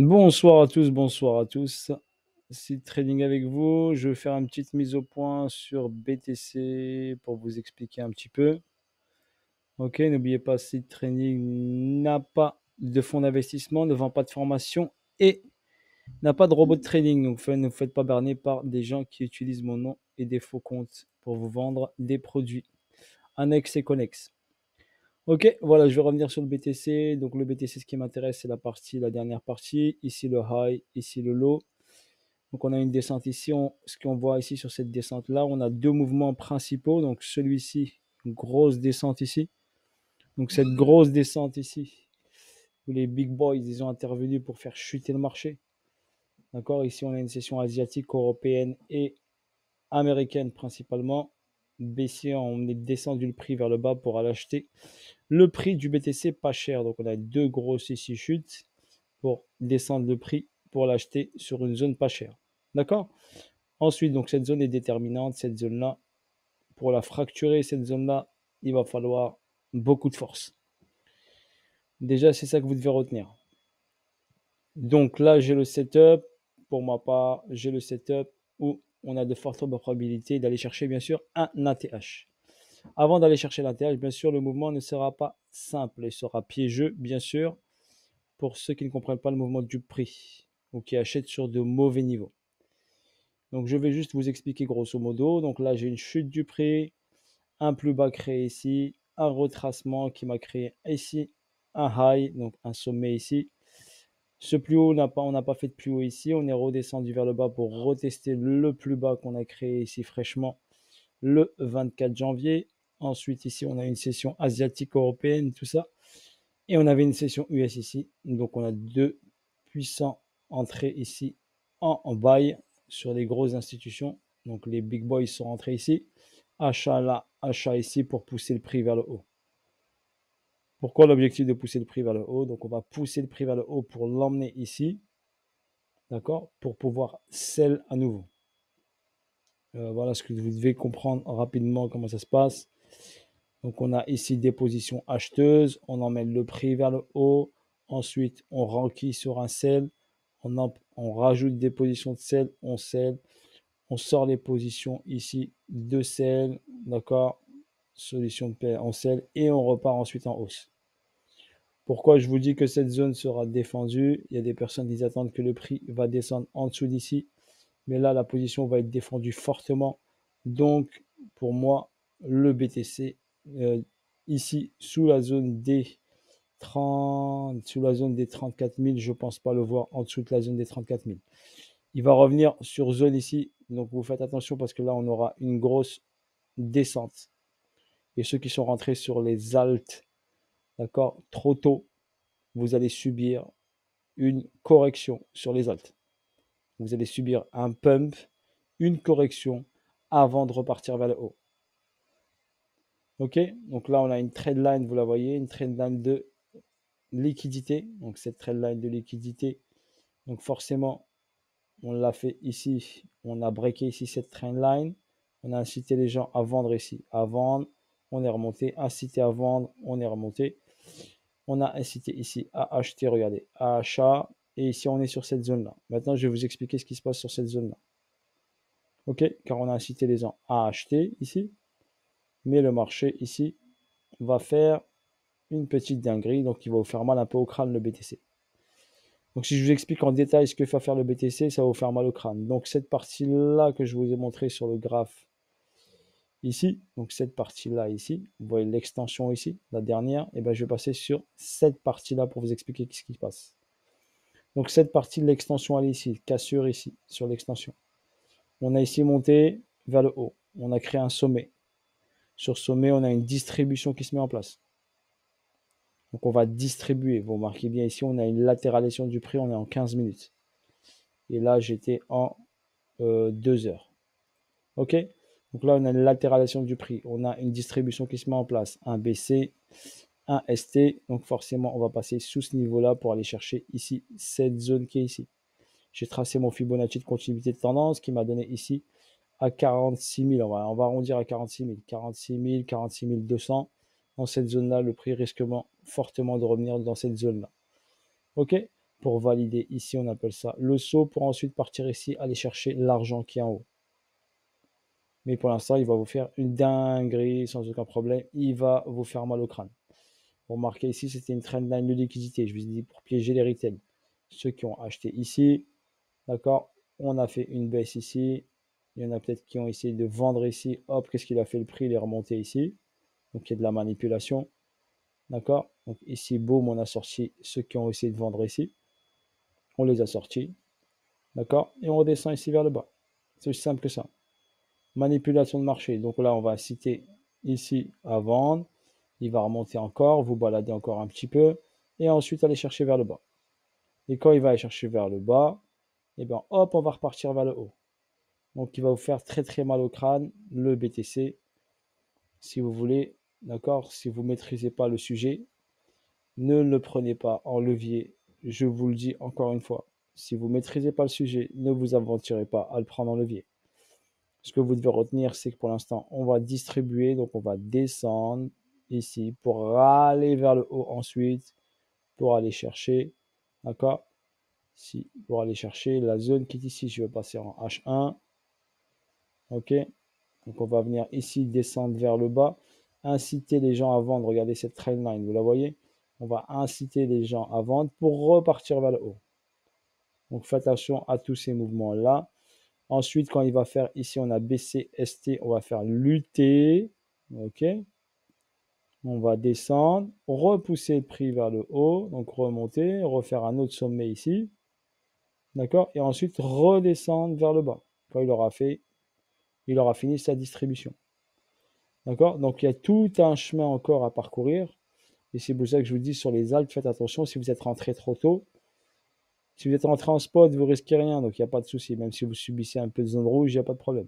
Bonsoir à tous, bonsoir à tous. Seed Trading avec vous. Je vais faire une petite mise au point sur BTC pour vous expliquer un petit peu. Ok, n'oubliez pas, Seed Trading n'a pas de fonds d'investissement, ne vend pas de formation et n'a pas de robot de trading. Donc ne vous faites pas berner par des gens qui utilisent mon nom et des faux comptes pour vous vendre des produits annexes et connexes. Ok, voilà, je vais revenir sur le BTC. Donc le BTC, ce qui m'intéresse, c'est la dernière partie. Ici le high, ici le low. Donc on a une descente ici. Ce qu'on voit ici sur cette descente-là, on a deux mouvements principaux. Donc celui-ci, une grosse descente ici. Donc cette grosse descente ici, où les big boys, ils ont intervenu pour faire chuter le marché. D'accord. Ici, on a une session asiatique, européenne et américaine principalement. Baissier, on est descendu le prix vers le bas pour aller acheter le prix du BTC pas cher. Donc on a deux grosses ici chutes pour descendre le prix pour l'acheter sur une zone pas chère. D'accord. Ensuite, donc cette zone est déterminante. Cette zone-là, pour la fracturer, cette zone-là, il va falloir beaucoup de force. Déjà, c'est ça que vous devez retenir. Donc là, j'ai le setup. Pour ma part, j'ai le setup où on a de fortes probabilités d'aller chercher, bien sûr, un ATH. Avant d'aller chercher l'ATH, bien sûr, le mouvement ne sera pas simple. Il sera piégeux, bien sûr, pour ceux qui ne comprennent pas le mouvement du prix ou qui achètent sur de mauvais niveaux. Donc, je vais juste vous expliquer grosso modo. Donc là, j'ai une chute du prix, un plus bas créé ici, un retracement qui m'a créé ici un high, donc un sommet ici. Ce plus haut, on n'a pas fait de plus haut ici. On est redescendu vers le bas pour retester le plus bas qu'on a créé ici fraîchement le 24 janvier. Ensuite, ici, on a une session asiatique européenne, tout ça. Et on avait une session US ici. Donc, on a deux puissants entrées ici en buy sur les grosses institutions. Donc, les big boys sont entrés ici. Achat là, achat ici pour pousser le prix vers le haut. Pourquoi l'objectif de pousser le prix vers le haut? Donc, on va pousser le prix vers le haut pour l'emmener ici. D'accord? Pour pouvoir sell à nouveau. Voilà ce que vous devez comprendre rapidement comment ça se passe. Donc, on a ici des positions acheteuses. On emmène le prix vers le haut. Ensuite, on renquille sur un sell. On rajoute des positions de sell. On sell. On sort les positions ici de sell. D'accord? Solution de paix en sell. Et on repart ensuite en hausse. Pourquoi je vous dis que cette zone sera défendue? Il y a des personnes qui attendent que le prix va descendre en dessous d'ici. Mais là, la position va être défendue fortement. Donc, pour moi, le BTC, ici, sous la zone des 34 000, je ne pense pas le voir en dessous de la zone des 34 000. Il va revenir sur zone ici. Donc, vous faites attention parce que là, on aura une grosse descente. Et ceux qui sont rentrés sur les alts, d'accord, trop tôt, vous allez subir une correction sur les alts. Vous allez subir un pump, une correction avant de repartir vers le haut. Ok, donc là on a une trend line, vous la voyez, une trend line de liquidité. Donc cette trend line de liquidité, donc forcément on l'a fait ici, on a breaké ici cette trend line, on a incité les gens à vendre ici, à vendre, on est remonté, incité à vendre, on est remonté, on a incité ici à acheter, regardez, à achat, et ici on est sur cette zone là. Maintenant je vais vous expliquer ce qui se passe sur cette zone là. Ok, car on a incité les gens à acheter ici, mais le marché ici va faire une petite dinguerie, donc il va vous faire mal un peu au crâne le BTC. Donc si je vous explique en détail ce que va faire le BTC, ça va vous faire mal au crâne. Donc cette partie-là que je vous ai montré sur le graphe ici, donc cette partie-là ici, vous voyez l'extension ici, la dernière, et bien je vais passer sur cette partie-là pour vous expliquer ce qui se passe. Donc cette partie de l'extension, elle est ici, cassure ici, sur l'extension. On a ici monté vers le haut, on a créé un sommet. Sur sommet, on a une distribution qui se met en place. Donc on va distribuer. Vous remarquez bien ici, on a une latéralisation du prix, on est en 15 minutes. Et là, j'étais en 2 heures. Ok. Donc là, on a une latéralisation du prix. On a une distribution qui se met en place. Un BC, un ST. Donc forcément, on va passer sous ce niveau-là pour aller chercher ici, cette zone qui est ici. J'ai tracé mon Fibonacci de continuité de tendance qui m'a donné ici à 46 000. On va arrondir à 46 000. 46 000, 46 200. Dans cette zone-là, le prix risque fortement de revenir dans cette zone-là. Ok. pour valider ici, on appelle ça le saut, pour ensuite partir ici, aller chercher l'argent qui est en haut. Mais pour l'instant, il va vous faire une dinguerie sans aucun problème. Il va vous faire mal au crâne. Vous remarquez ici, c'était une trendline de liquidité. Je vous ai dit pour piéger les retail. Ceux qui ont acheté ici, d'accord, on a fait une baisse ici. Il y en a peut-être qui ont essayé de vendre ici. Hop, qu'est-ce qu'il a fait le prix? Il est remonté ici. Donc il y a de la manipulation. D'accord? Donc ici, boum, on a sorti ceux qui ont essayé de vendre ici. On les a sortis. D'accord? Et on redescend ici vers le bas. C'est aussi simple que ça. Manipulation de marché. Donc là, on va inciter ici à vendre. Il va remonter encore, vous balader encore un petit peu. Et ensuite, aller chercher vers le bas. Et quand il va aller chercher vers le bas, et bien hop, on va repartir vers le haut. Donc il va vous faire très très mal au crâne, le BTC. Si vous voulez, d'accord, si vous ne maîtrisez pas le sujet, ne le prenez pas en levier. Je vous le dis encore une fois. Si vous ne maîtrisez pas le sujet, ne vous aventurez pas à le prendre en levier. Ce que vous devez retenir, c'est que pour l'instant, on va distribuer. Donc, on va descendre ici pour aller vers le haut ensuite, pour aller chercher, d'accord? Ici, pour aller chercher la zone qui est ici. Je vais passer en H1. OK? Donc, on va venir ici, descendre vers le bas, inciter les gens à vendre. Regardez cette trendline, vous la voyez? On va inciter les gens à vendre pour repartir vers le haut. Donc, faites attention à tous ces mouvements-là. Ensuite, quand il va faire ici, on a baissé ST, on va faire lutter. OK. On va descendre, repousser le prix vers le haut, donc remonter, refaire un autre sommet ici. D'accord? Et ensuite redescendre vers le bas. Quand il aura fait, il aura fini sa distribution. D'accord? Donc il y a tout un chemin encore à parcourir. Et c'est pour ça que je vous dis sur les altes, faites attention si vous êtes rentré trop tôt. Si vous êtes rentré en spot, vous risquez rien, donc il n'y a pas de souci. Même si vous subissez un peu de zone rouge, il n'y a pas de problème.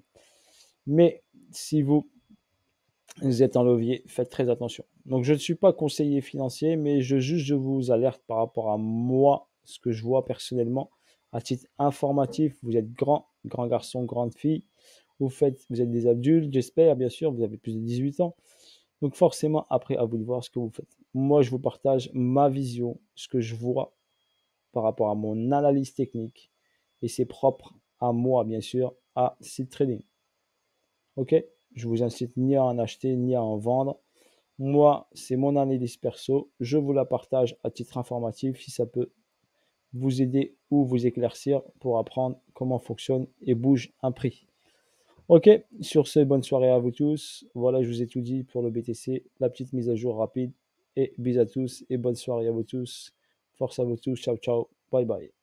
Mais si vous êtes en levier, faites très attention. Donc je ne suis pas conseiller financier, mais je vous alerte par rapport à moi, ce que je vois personnellement. À titre informatif, vous êtes grand garçon, grande fille. Vous êtes des adultes, j'espère, bien sûr, vous avez plus de 18 ans. Donc forcément, après, à vous de voir ce que vous faites. Moi, je vous partage ma vision, ce que je vois par rapport à mon analyse technique. Et c'est propre à moi, bien sûr, à Seed Trading. OK? Je vous incite ni à en acheter, ni à en vendre. Moi, c'est mon analyse perso. Je vous la partage à titre informatif si ça peut vous aider ou vous éclaircir pour apprendre comment fonctionne et bouge un prix. Ok, sur ce, bonne soirée à vous tous. Voilà, je vous ai tout dit pour le BTC, la petite mise à jour rapide. Et bis à tous et bonne soirée à vous tous. Force à vous tous. Ciao, ciao. Bye bye.